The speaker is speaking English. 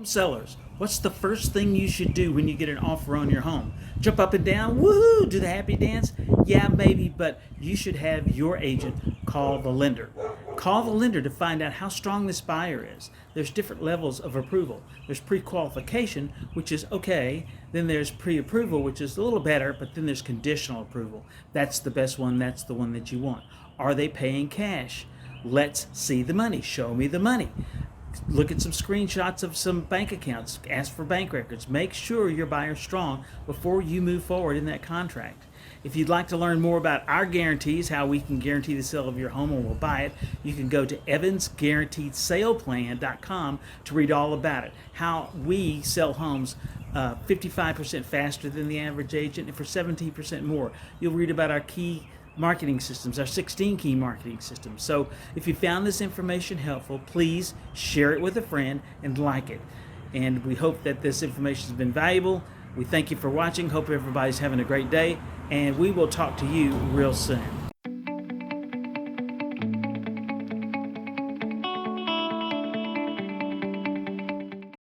Sellers, what's the first thing you should do when you get an offer on your home? Jump up and down, woohoo, do the happy dance? Yeah, maybe, but you should have your agent call the lender. Call the lender to find out how strong this buyer is. There's different levels of approval. There's pre-qualification, which is okay. Then there's pre-approval, which is a little better, but then there's conditional approval. That's the best one. That's the one that you want. Are they paying cash? Let's see the money. Show me the money. Look at some screenshots of some bank accounts. Ask for bank records. Make sure your buyer's strong before you move forward in that contract. If you'd like to learn more about our guarantees, how we can guarantee the sale of your home and we'll buy it, you can go to evansguaranteedsaleplan.com to read all about it. How we sell homes 55% faster than the average agent and for 17% more. You'll read about our key marketing systems, our 16 key marketing systems. So if you found this information helpful, please share it with a friend and like it. And we hope that this information has been valuable. We thank you for watching. Hope everybody's having a great day, and we will talk to you real soon.